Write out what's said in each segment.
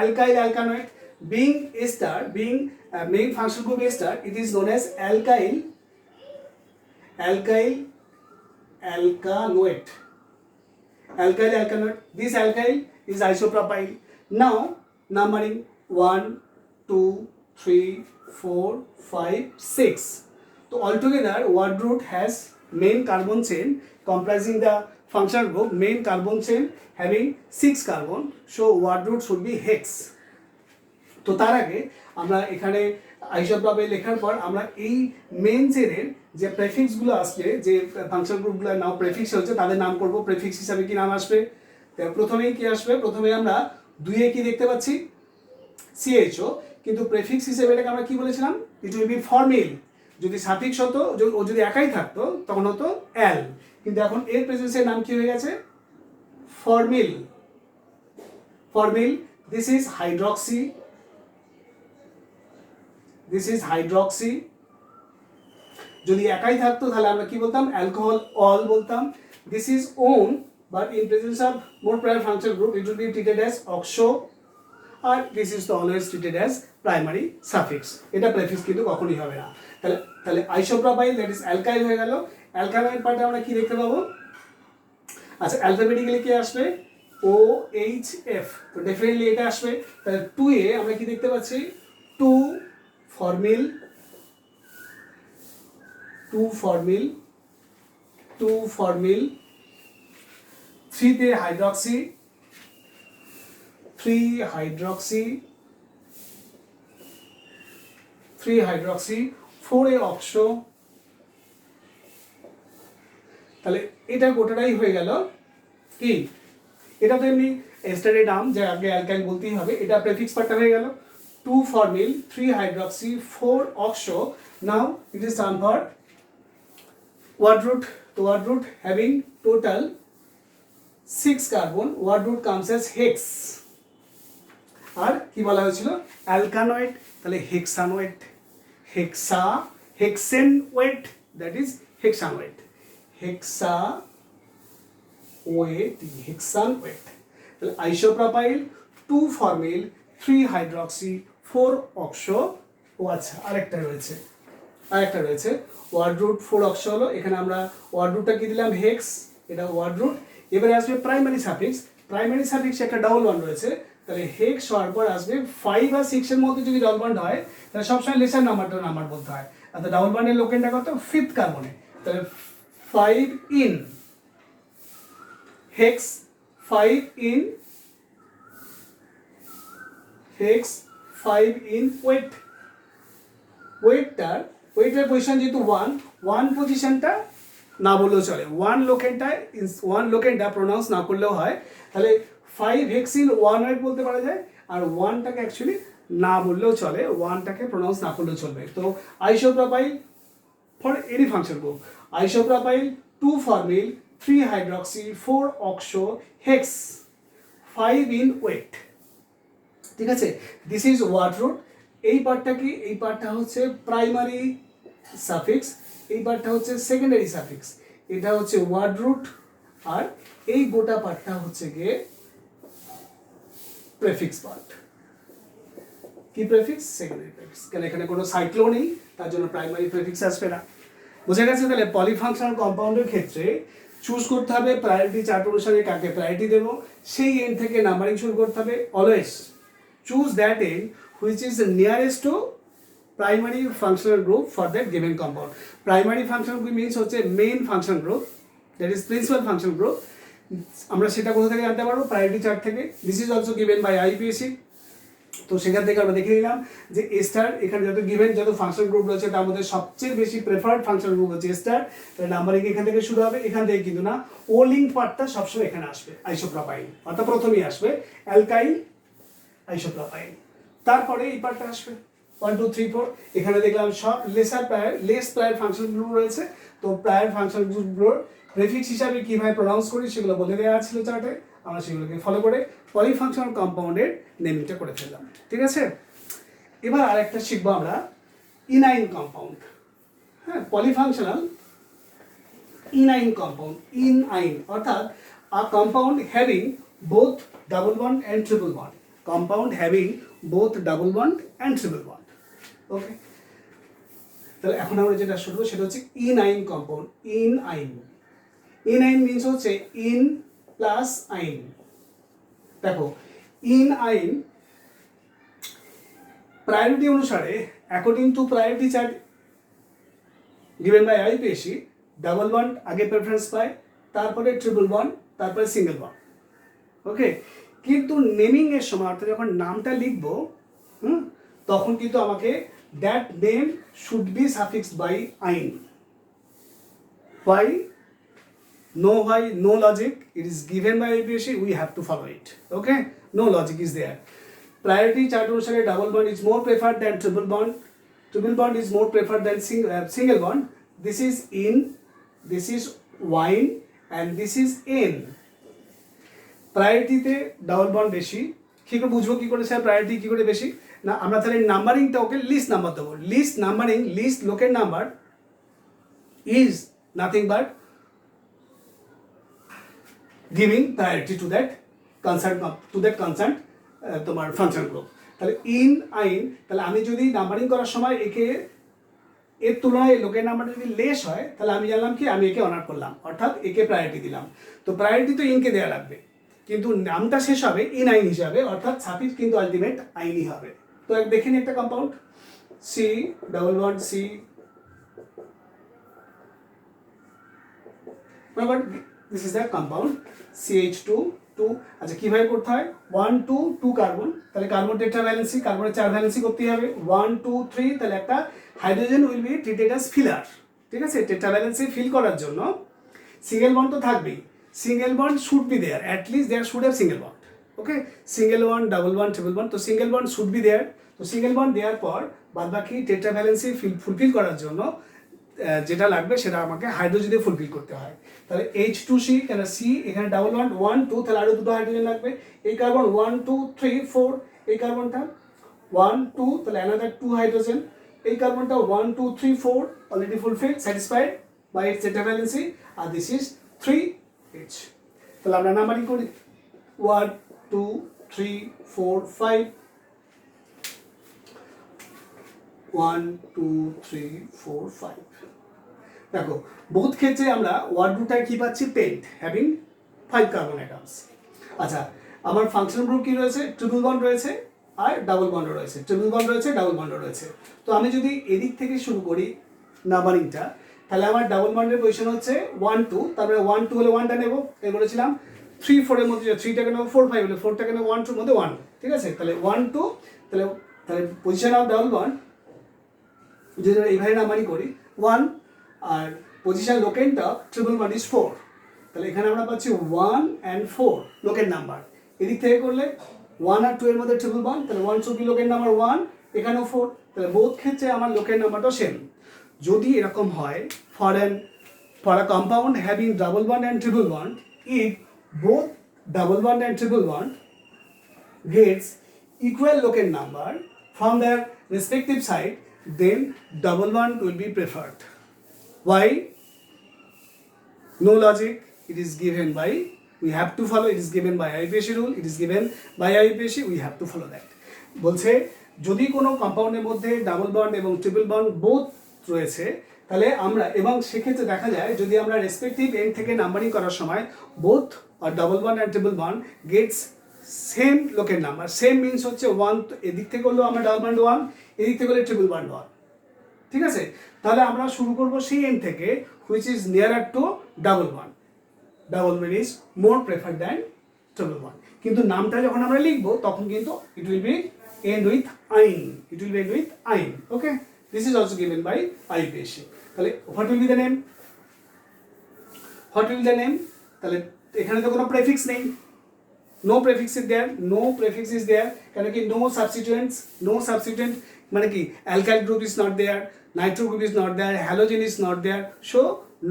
alkyl alkanoid. Being ester, being main functional group ester, it is known as alkyl alkanoid. Alkyl alkanoid. This alkyl is isopropyl. Now numbering 1, 2, 3, 4, 5, 6. So altogether word root has main carbon chain comprising the functional group, main carbon chain having 6 carbon. So word root should be hex. তো তার আগে আমরা এখানে আইসোপ্রপাইল লেখার পর আমরা এই main চেনের যে প্রেফিক্সগুলো আসবে, যে ফাংশন গ্রুপগুলোর নাম প্রেফিক্স হচ্ছে, তাদের নাম করব। প্রেফিক্স হিসাবে কি নাম আসবে? প্রথমেই কি আসবে? প্রথমে আমরা 2 কি দেখতে পাচ্ছি? CHO, কিন্তু প্রেফিক্স হিসেবে এটাকে আমরা কি বলেছিলাম? ইট উইল বি ফর্মিল। যদি সাফিক্স হতো, ও যদি একাই থাকতো তখন হতো অ্যাল, কিন্তু এখন এর প্রেজেন্সের নাম কি হয়ে গেছে? Formyl. Formyl. This is hydroxy, this is hydroxy. যদি একাই থাকতো তাহলে আমরা কি বলতাম? অ্যালকোহল অল বলতাম। This is one, but in presence of more prior function group it will be treated as oxo, আর this is always treated as primary suffix. এটা প্রেফিক্স কিন্তু কখনোই হবে না। তাহলে আইসোপ্রপাইল দ্যাট ইজ অ্যালকাইল হয়ে গেল। অ্যালকাইল পার্টে আমরা কি দেখতে পাবো? আচ্ছা, অ্যালফাবেটিক্যালি কি আসবে? OHF। তো ডেফিনেটলি এটা আসবে। তাহলে 2 এ আমরা কি দেখতে পাচ্ছি? 2 ফর্মিল, 2 ফর্মিল, 2 ফর্মিল। 3 তে হাইড্রক্সি, 3 হাইড্রক্সি, 3 হাইড্রক্সি। 4 এ অক্সো। তাহলে এটা গোটাটাই হয়ে গেল কি? এটা তো এমনি এস্টারের নাম, যে আগে অ্যালকাইল বলতেই হবে। এটা প্রেফিক্স পার্টটা হয়ে গেল। 2 formyl, 3 hydroxy, 4 oxo. Now it is term for word root. তো word root having total 6 carbon, word root comes as hex. আর কি বলা হয়েছিল? অ্যালকানয়েড। তাহলে হেক্সানয়েড, হেক্সেনওয়েট, দ্যাট ইজ হেক্সানয়েড, হেক্সানওয়েট। তাহলে আইসোপ্রপাইল, 2 ফর্মিল, 3 হাইড্রক্সি, 4 অক্সো। ও আচ্ছা, আরেকটা রয়েছে ওয়ার্ড রুট 4 অক্সো হলো। এখানে আমরা ওয়ার্ড রুটটা কি দিলাম? হেক্স। এটা ওয়ার্ড রুট। এবারে আসবে প্রাইমারি সাফিক্স। প্রাইমারি সাফিক্স একটা ডাবল বন্ড রয়েছে। তাহলে হেক্স হওয়ার পর আসবে 5 আর 6 এর মধ্যে যদি ডাবল বন্ড হয় তাহলে সবসময় লেসার নাম্বার বলতে হয়। আর ডাবল বন্ডের লোকেনটা কত? 5th কার্বনে। তাহলে 5 en hex, 5 en hex, 5 in oate. ওয়েটের পজিশন যেহেতু 1 পজিশনটা না বললেও চলে। 1 লোকেনটা প্রোনাউন্স না করলেও হয়। তাহলে 5 হেক্সিন 1 ওয়েট বলতে পারা যায়, আর 1টাকে অ্যাকচুয়ালি না বললেও চলে, 1টাকে প্রোনাউন্স না করলেও চলবে। তো isopropyl for any function group, isopropyl 2 formyl, 3 hydroxy, 4 oxo, hex, 5 in weight. ঠিক আছে, দিস ইজ ওয়ার্ড রুট। এই পার্টটা কি? এই পার্টটা হচ্ছে প্রাইমারি সাফিক্স, এই পার্টটা হচ্ছে সেকেন্ডারি সাফিক্স। এটা হচ্ছে ওয়ার্ড রুট, আর এই গোটা পার্টটা হচ্ছে গিয়ে প্রেফিক্স পার্ট। কি প্রেফিক্স? Secondary prefix. কারণ এখানে কোনো সাইক্লো নেই, তার জন্য প্রাইমারি প্রেফিক্স আসবে না। বোঝা গেছে? তাহলে পলিফাংশনাল কম্পাউন্ডের ক্ষেত্রে চুজ করতে হবে প্রায়োরিটি চার্ট অনুসারে কাকে প্রায়োরিটি দেবো, সেই এন্ড থেকে নাম্বারিং শুরু করতে হবে। Always choose that end which is nearest to primary functional group for that given compound. Primary functional group means হচ্ছে main function group, that is principal function group. আমরা সেটা কোথা থেকে জানতে পারবো? প্রায়োরিটি চার্ট থেকে। This is also given by IUPAC। তো সেখান থেকে আমরা দেখে নিলাম যে এস্টার, এখানে যত গিভেন যত ফাংশন গ্রুপ রয়েছে তার মধ্যে সবচেয়ে বেশি প্রেফার্ড ফাংশন গ্রুপ হচ্ছে এস্টার। তাহলে নাম্বারিং এখান থেকে শুরু হবে, এখান থেকে কিন্তু না। ও লিঙ্ক পার্টটা সবসময় এখানে আসবে, আইসোপ্রপাইল অর্থাৎ প্রথমেই আসবে অ্যালকাইল আইসোপ্রপাইল, তারপরে এই পার্টটা আসবে 1 2 3 4। এখানে দেখলাম সব লেস প্রায়ার ফাংশন গ্রুপ রয়েছে। তো প্রায়ার ফাংশন গ্রুপগুলোর প্রেফিক্স হিসাবে কিভাবে প্রোনাউন্স করি সেগুলো বলে দেওয়া ছিল চার্টে, আমরা সেগুলোকে ফলো করে পলিফাংশনাল কম্পাউন্ডের নেমিংটা করে ফেললাম। ঠিক আছে, এবার আরেকটা শিখবো আমরা ইনাইন কম্পাউন্ড। হ্যাঁ, পলিফাংশনাল ইনাইন কম্পাউন্ড। ইনআইন অর্থাৎ a compound having both double bond and triple bond. compound having both double bond and triple bond. Okay, তাহলে এখন আমরা যেটা শুনবো সেটা হচ্ছে ইনআইন কম্পাউন্ড। ইনআইন মিনস হচ্ছে ইন প্লাস আইন। দেখো ইনআইন প্রায়োরিটি অনুসারে according to priority chart given by IUPAC double bond আগে প্রেফারেন্স পায়, তারপরে ট্রিপল বন্ড, তারপরে সিঙ্গেল বন্ড। ওকে, কিন্তু নেমিং এর সময় অর্থাৎ যখন নামটা লিখবো তখন কিন্তু আমাকে that name should be suffixed by yne. Why? No logic. It is given by IPSC. We have to follow it. Okay? No logic is there. Priority chart অনুসারে double bond is more preferred than triple bond. Triple bond is more preferred than single bond. This is in, this is wine, and this is in. প্রায়োরিটিতে double bond বেশি। কী করে বুঝবো কী করে sir priority কী করে বেশি? না, আমরা তাহলে নাম্বারিংটা ওকে লিস্ট নাম্বার দেবো। Least numbering, least locant number is nothing but giving priority to that concern তোমার ফাংশন গ্রুপ। তাহলে ইন আইন, তাহলে আমি যদি নাম্বারিং করার সময় একে এর তুলনায় লোকের নাম্বারটা যদি লেস হয় তাহলে আমি জানলাম কি আমি একে অনার করলাম, অর্থাৎ একে প্রায়োরিটি দিলাম। তো প্রায়োরিটি তো ইনকে দেওয়া লাগবে, কিন্তু নামটা শেষ হবে ইন আইন হিসাবে, অর্থাৎ সাফিক্স কিন্তু আলটিমেট আইনই হবে। তো দেখে নিই একটা compound C double bond C, this is the compound CH2 2। আচ্ছা কীভাবে করতে হয়? 1 2 2 কার্বন, তাহলে কার্বন টেট্রা ভ্যালেন্সি, কার্বনের 4 ভ্যালেন্সি করতেই হবে। 1 2 3, তাহলে একটা hydrogen will be treated as filler. ঠিক আছে, টেট্রা ভ্যালেন্সি ফিল করার জন্য সিঙ্গেল বন্ড তো থাকবেই। Single bond should be there, at least there should have single bond. Okay, single bond, double bond, triple bond, তো single bond should be there. তো single bond দেওয়ার পর বাদ বাকি টেট্রা ভ্যালেন্সি ফুলফিল করার জন্য যেটা লাগবে সেটা আমাকে হাইড্রোজেন দিয়ে ফুলফিল করতে হয়। তাহলে H2C, কেন সি এখানে ডাবল বন্ড 1 2, তাহলে আরও দুটো হাইড্রোজেন লাগবে। এই কার্বন 1 2 3 4, এই কার্বনটা 1 2, তাহলে অ্যানাদার 2 হাইড্রোজেন। এই কার্বনটা 1 2 3 4, already fulfil, satisfied by its tetra valency, আর দিস ইজ 3H। তাহলে আমরা নাম্বারিং করি 1 2 3 4 5, 1 2 3 4 5। দেখো বহুত ক্ষেত্রে আমরা ওয়ার্ড রুটটায় কী পাচ্ছি? Pent having 5 carbon atoms. আচ্ছা, আমার ফাংশন গ্রুপ কী রয়েছে? ট্রিপল বন্ড রয়েছে আর ডাবল বন্ড রয়েছে, ট্রিপল বন্ড রয়েছে, ডাবল বন্ড রয়েছে। তো আমি যদি এদিক থেকে শুরু করি নাম্বারিংটা, তাহলে আমার ডাবল বন্ডের পজিশন হচ্ছে 1 2, তারপরে 1 2 হলে 1টা নেবো, এই বলেছিলাম 3 4 এর মধ্যে 3টাকে নেবো, 4 5 হলে 4টাকে নেবো, 1 2 এর মধ্যে 1। ঠিক আছে, তাহলে 1 2, তাহলে পজিশন অফ ডাবল বন্ড যদি এইভাবে নাম্বারিং করি 1, আর পজিশন লোকেনটা ট্রিপল বন্ড ইজ 4। তাহলে এখানে আমরা পাচ্ছি 1 and 4 লোকের নাম্বার। এদিক থেকে করলে 1 আর 2 এর মধ্যে ট্রিপল বন্ড, তাহলে 1 শুড বি লোকের নাম্বার 1, এখানেও 4, তাহলে বোথ ক্ষেত্রে আমার লোকের নাম্বারটাও সেম। যদি এরকম হয় for a compound having double bond and triple bond, if both double bond and triple bond gets equal local number from their respective side, then double bond will be preferred. Why? No logic. It is given by, we have to follow, it is given by IPSC rule, it is given by IPSC, we have to follow that. বলছে যদি কোনো কম্পাউন্ডের মধ্যে double bond এবং triple bond both রয়েছে, তাহলে আমরা, এবং সেক্ষেত্রে দেখা যায় যদি আমরা রেসপেক্টিভ এন্ড থেকে নাম্বারিং করার সময় বোথ আর double bond and triple bond gets same লোকের নাম্বার। সেম মিনস হচ্ছে 1, এদিক থেকে করলেও আমরা ডাবল বন্ড 1, এদিক থেকে করলে ট্রিপল বন্ড 1। ঠিক আছে, তাহলে আমরা শুরু করব সেই এন্ড থেকে which is nearer to double bond. Double bond is more prefer than triple bond. কিন্তু নামটা যখন আমরা লিখবো তখন কিন্তু it will be end with yne, it will be end with yne. Okay, this is also given by IPSC। তাহলে what will be the name? What will the name? তাহলে এখানে তো কোনো প্রেফিক্স নেই, no prefix is there, no prefix is there, কেন কি no substituents, no substituent মানে কি alkyl group is not there, nitro group is not there, halogen is not there, so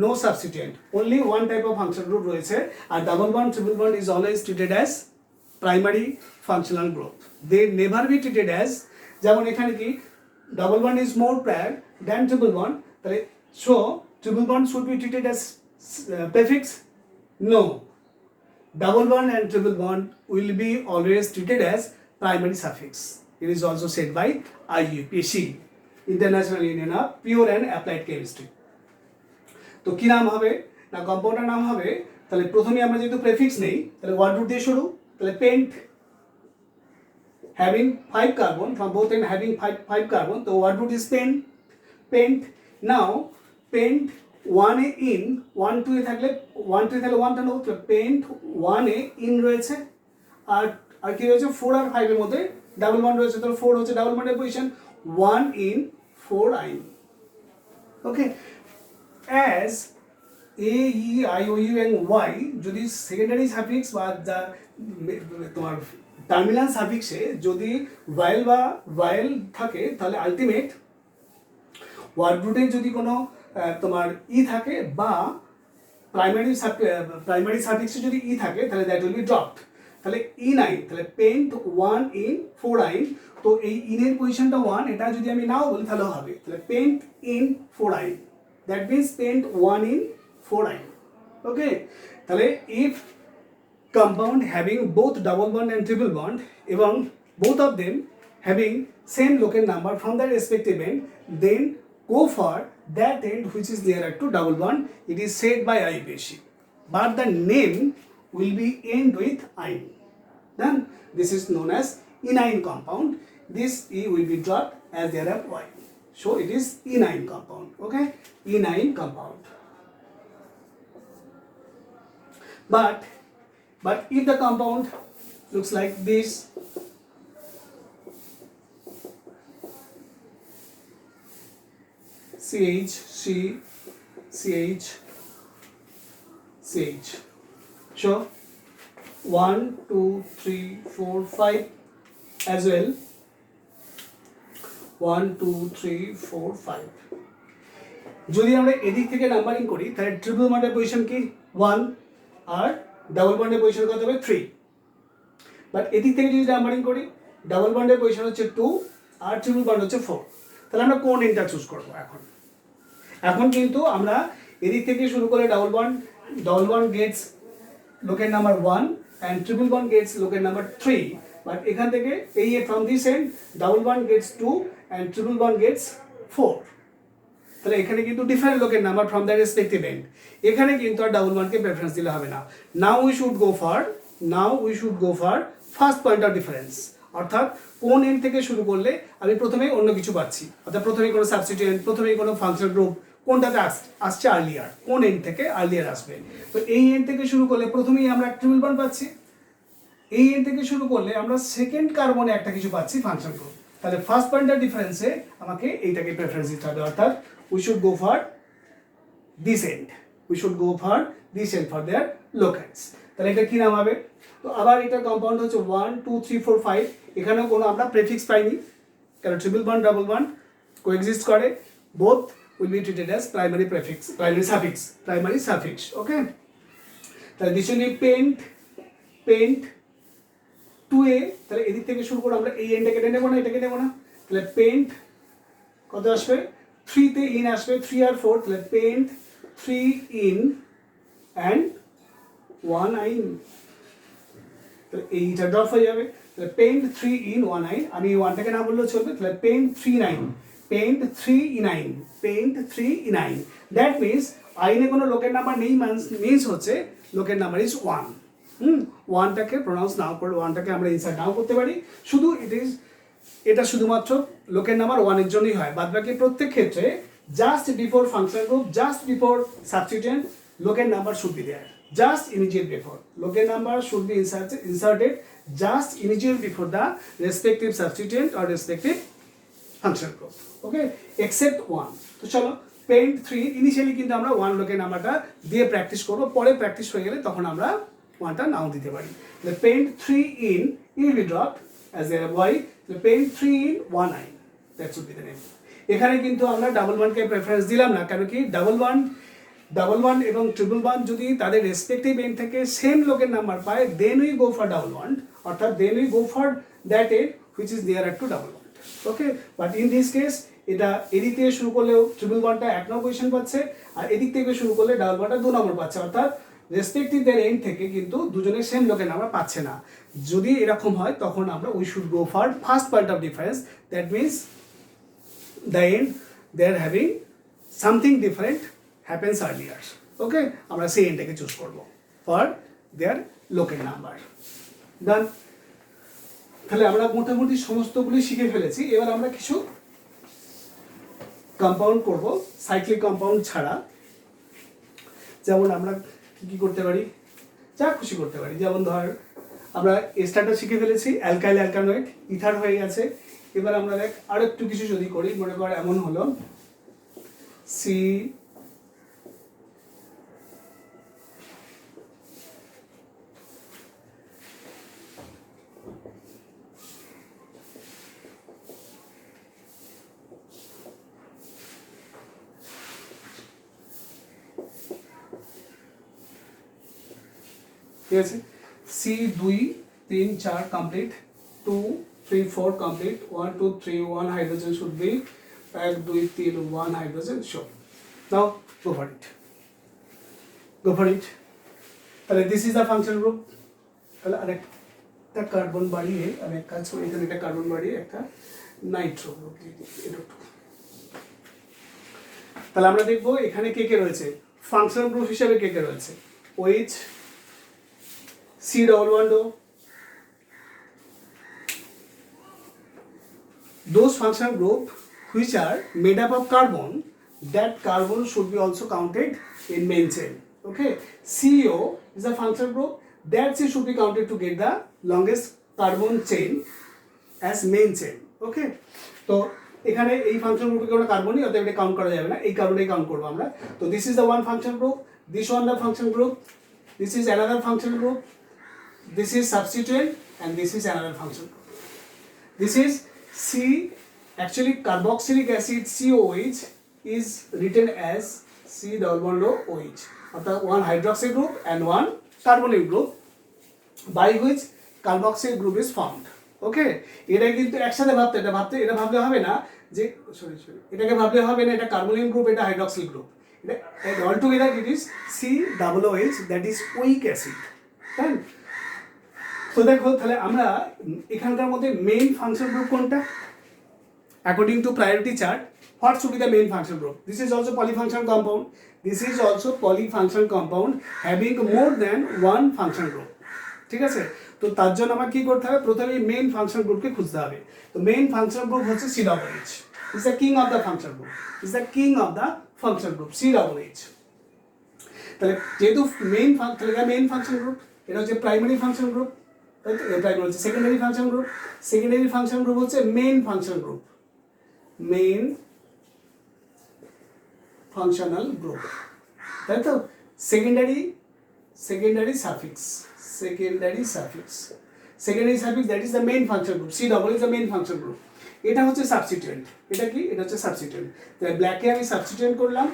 no substituent, only one type of function group রয়েছে। আর double bond triple bond is always treated as primary functional group, they never be treated as, যেমন এখানে কি double bond is more prior than triple bond, তাহলে so triple bond should be treated as prefix? No, double bond and triple bond will be always treated as primary suffix. It is also said by IUPAC, International Union of Pure and Applied Chemistry. তো কি নাম হবে না, কম্পাউন্ডের নাম হবে, তাহলে প্রথমে আমরা যেহেতু প্রেফিক্স নেই তাহলে ওয়ার্ড রুট দিয়ে শুরু, তাহলে paint having 5 carbon, from both end having 5 carbon, so word root is pent. Now pent 1a in 1 2 এ থাকলে 1 2 এ থাকলে 1 টা নেব, তো pent 1a in রয়েছে, আর কি রয়েছে 4 আর 5 এর মধ্যে ডাবল বন্ড রয়েছে, তো 4 হচ্ছে ডাবল বন্ডের position, 1 in 4 i. Okay, as a e i o u and y যদি সেকেন্ডারি সাফিক্স বা তোমার টার্মিনাল সাফিক্সে যদি ভায়েল থাকে তাহলে আলটিমেট ওয়ার্ড রুটে যদি কোনো তোমার ই থাকে বা প্রাইমারি সাফিক্সে যদি ই থাকে তাহলে দ্যাট উইল বি ড্রপড। তাহলে E9, তাহলে পেন্ট 1 in 4i, তো এই ইনের পজিশনটা 1, এটা যদি আমি নাও বলি তাহলে হবে, তাহলে pent in 4i, that means pent 1 in 4i. Okay, তাহলে if compound having both double bond and triple bond এবং both of them having same locate number from their respective end, then go for that end which is nearer to double bond. It is said by IUPAC, but the name will be end with ine. Then this is known as enine compound. This E will be dropped as there are Y, so it is enine compound. Okay, enine compound. But if the compound looks like this, CH, C, CH, CH. Sure. 1, 2, 3, 4, 5 as well. 1, 2, 3, 4, 5. যদি আমরা এদিক থেকে numbering করি তাহলে triple বন্ডের position কি 1 আর double বন্ডের position কত হবে 3, বাট এদিক থেকে যদি নাম্বারিং করি ডাবল বন্ডের পজিশন হচ্ছে 2 আর ট্রিপল বন্ড হচ্ছে 4, তাহলে আমরা কোন এন্ডটা চুজ করব? এখন কিন্তু আমরা এদিক থেকে শুরু করে double bond gets locant number 1 and triple bond gets locate number 3, but এখান থেকে এই from this end double bond gets 2 and triple bond gets 4, তাহলে এখানে কিন্তু different locant number from the respective end, এখানে কিন্তু আর ডাবল বন্ডকে প্রেফারেন্স দিলে হবে না। Now we should go for first point of difference, অর্থাৎ কোন এন্ড থেকে শুরু করলে আমি প্রথমেই অন্য কিছু পাচ্ছি, অর্থাৎ প্রথমেই কোনো সাবস্টিটিউয়েন্ট, প্রথমেই কোনো ফাংশন গ্রুপ কোনটাতে আসছে আর্লিয়ার, কোন এন্ড থেকে আর্লিয়ার আসবে। তো এই এন্ড থেকে শুরু করলে প্রথমেই আমরা ট্রিপল বন্ড পাচ্ছি, এই এন্ড থেকে শুরু করলে আমরা সেকেন্ড কার্বনে একটা কিছু পাচ্ছি ফাংশন গ্রুপ, তাহলে ফার্স্ট পয়েন্ট অফ ডিফারেন্সে আমাকে এইটাকে প্রেফারেন্স দিতে হবে, অর্থাৎ we should go for this end, for their locates. তাহলে এটা কি নাম হবে? তো আবার এটা কম্পাউন্ড হচ্ছে 1 2 3 4 5, এখানেও কোনো আমরা প্রেফিক্স পাইনি কারণ triple bond double bond coexist করে, both will be treated as primary suffix. Okay, তাহলে this will be paint 2a, তাহলে এদিক থেকে শুরু করে আমরা এই এন্ডে কেটে নেব না, এটা কেটে নেব না, তাহলে পেন্ট কত আসবে 3 তে ইন আসবে 3 আর 4, তাহলে পেন্ট 3 in and 1 i, তাহলে এইটা ড্রপ হয়ে যাবে, তাহলে পেন্ট 3 in 1 i, আমি 1টাকে না বললেও চলবে, তাহলে pent 3 in i, that means আইনে কোনো লোকের নাম্বার নেই, মিনস হচ্ছে লোকের নাম্বার ইজ 1। 1টাকে প্রোনাউন্স নাও করে 1টাকে আমরা ইনসার্ট নাও করতে পারি, শুধু এটা শুধুমাত্র লোকের নাম্বার 1 এর জন্যই হয়, বাদ বাকি প্রত্যেক ক্ষেত্রে just before function group, just before substituent লোকের number should be there, just immediate before লোকের number should be inserted just immediate before the respective substituent or respective function group. Okay, except 1। তো চলো পেন্ট 3 ইনিশিয়ালি কিন্তু আমরা 1 লোকের নাম্বারটা দিয়ে practice করব, পরে প্র্যাকটিস হয়ে গেলে তখন আমরা 1টা নাও দিতে পারি। the paint 3 in will be dropped as there y, the paint 3 in 1 i, that should be the name. এখানে কিন্তু আমরা ডাবল বন্ডকে প্রেফারেন্স দিলাম না, কারণ কি ডাবল বন্ড এবং ট্রিপল বন্ড যদি তাদের রেসপেক্টিভ এন্ড থেকে সেম লোকের নাম্বার পায় then we go for double bond, অর্থাৎ then we go for that end which is near to double bond. Okay, but in this case এটা এদিক থেকে শুরু করলেও ট্রিপল বন্ডটা 1 নম্বর পজিশন পাচ্ছে, আর এদিক থেকে শুরু করলে ডাবল বন্ডটা 2 নম্বর পাচ্ছে, অর্থাৎ রেসপেক্টিভ দেয়ার এন্ড থেকে কিন্তু দুজনের সেম লোকের নাম্বার পাচ্ছে না। যদি এরকম হয় তখন আমরা we should go for first point of difference, that means the end they are having something different happens earlier. Okay, আমরা সেই এন্ডটাকে চুজ করবো ফর দেয়ার লোকের নাম্বার। ডান। তাহলে আমরা মোটামুটি সমস্তগুলি শিখে ফেলেছি। এবার আমরা কিছু কম্পাউন্ড করব সাইক্লিক কম্পাউন্ড ছাড়া। যেমন আমরা কি করতে পারি, যা খুশি করতে পারি। যেমন ধর আমরা এস্টারটা শিখে ফেলেছি, অ্যালকাইল অ্যালকানয়েড ইথার হয়ে গেছে। এবার আমরা দেখ আরো একটু কিছু যদি করি, মনে কর এমন হলো সি ঠিক আছে, C 2 3 4 complete, 2 3 4 complete, 1 2 3 1 hydrogen should be 1 2 3 1 hydrogen show. Now go for it, go for it. তাহলে this is the function group. তাহলে আরেকটা কার্বন বাড়িয়ে আমি এক কাজ করি, এখানে একটা কার্বন বাড়িয়ে একটা নাইট্রো গ্রুপ দিয়ে দিই, এটা। তাহলে আমরা দেখবো এখানে কে কে রয়েছে ফাংশন গ্রুপ হিসেবে, কে কে রয়েছে। OH C double bond O. Those functional group which are made up of carbon, that carbon should be also counted in main chain. Okay, CO is a functional group, that C should be counted to get the longest carbon chain as main chain. Okay, তো এখানে এই function গ্রুপে কোনো কার্বনই, অতএব এটা count করা যাবে না, এই কার্বনেই কাউন্ট করব আমরা। তো this is the one function group, this one the function group, this is another function group, this is substituent, and this is another function group. This is C, actually carboxylic acid COH is written as C double bond OH, অর্থাৎ one hydroxyl group and one carbonyl group by which carboxyl group is formed. ওকে, এটা কিন্তু একসাথে এটা ভাবলে হবে না যে sorry এটাকে ভাবলে হবে না এটা কার্বনিল গ্রুপ, এটা হাইড্রক্সিল গ্রুপ। এটা all together it is COOH, that is weak acid. তাই তো দেখো, তাহলে আমরা এখানকার মধ্যে মেইন ফাংশন গ্রুপ কোনটা? According to priority chart, what should be the main function group? This is also polyfunction compound, this is also polyfunction compound having more than one function group. ঠিক আছে, তো তার জন্য আমার কি করতে হবে, প্রথমে মেইন ফাংশন গ্রুপকে খুঁজতে হবে। তো মেইন ফাংশন গ্রুপ হচ্ছে COOH, is the king of the function group, is the king of the function group COOH। তাহলে যেহেতু মেইন ফাংশন গ্রুপ, এটা হচ্ছে প্রাইমারি ফাংশন গ্রুপ, প্রাইমারি হচ্ছে secondary function group, secondary function group হচ্ছে main function group, main functional group, তাই তো। Secondary suffix that is the main function group, C double is the main function group. এটা হচ্ছে substituent, এটা কি, এটা হচ্ছে সাবস্টিটিউয়েন্ট। তাহলে ব্ল্যাকে আমি সাবস্টিটিউয়েন্ট করলাম,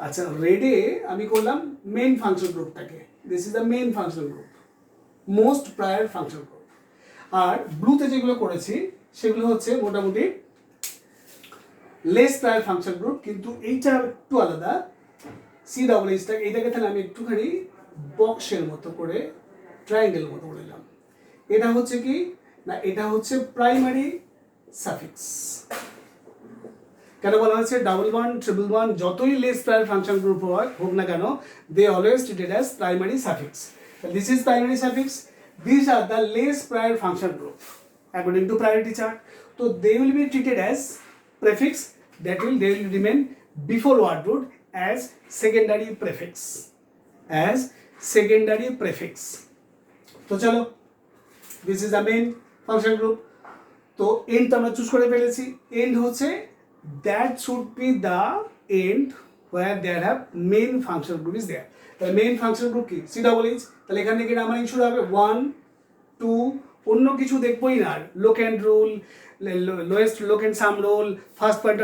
আচ্ছা রেডে আমি করলাম মেইন ফাংশন গ্রুপটাকে, this is the main function group, most prior function group. আর ব্লুতে যেগুলো করেছি সেগুলো হচ্ছে মোটামুটি লেস প্রায়র ফাংশন গ্রুপ, কিন্তু এইটা একটু আলাদা। COOH এইটাকে তাহলে আমি একটুখানি বক্সের মতো করে, ট্রায়াঙ্গেল মতো করে নিলাম। এটা হচ্ছে কি না, এটা হচ্ছে প্রাইমারি সাফিক্স। কেন বলা হচ্ছে ডাবল ওয়ান, ট্রিপল ওয়ান, যতই লেস প্রায়র ফাংশন গ্রুপ হোক না কেন, they always treated as primary suffix. This is primary suffix. These are the less prior function group according to priority chart. So they will be treated as prefix, they will remain before word root as secondary prefix. তো চলো, this is the main function group. তো end আমরা choose করে ফেলেছি। end হচ্ছে that should be the end where there have main function group is there. তাহলে main function group কি, COOH। তাহলে এখান থেকে নাম্বারিং শুরু হবে 1 2, অন্য কিছু দেখবোই না। লোক অ্যান্ড রুল, লোয়েস্ট লোক and some rule, first point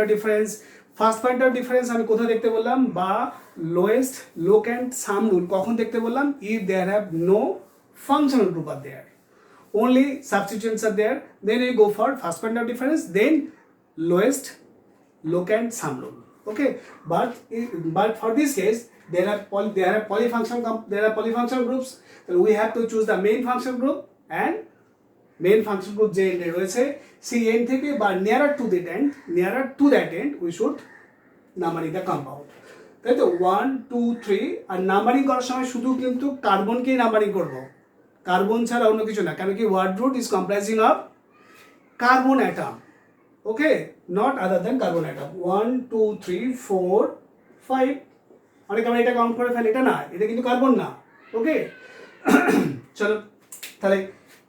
of difference আমি কোথায় দেখতে বললাম, বা লোয়েস্ট লোক অ্যান্ড সাম রুল কখন দেখতে বললাম, if there have no functional group আর there, only substituents are there, then you go for first point of difference, then lowest look and sum rule. Okay, but for this case there are polyfunctional groups. So we have to choose the main function group, and main function group যে এন্ডে রয়েছে সেই end থেকে বা nearer to that end we should numbering the compound. তাই তো 1 2 3 আর numbering করার সময় শুধু কিন্তু কার্বনকেই নাম্বারিং করব, কার্বন ছাড়া অন্য কিছু না, কারণ কি word root is comprising of carbon atom, okay, not other than carbon atom. 1 2 3 4 5, অনেক আমরা এটা কাউন্ট করে ফেলি, এটা না, এটা কিন্তু কার্বন না, ওকে। চলো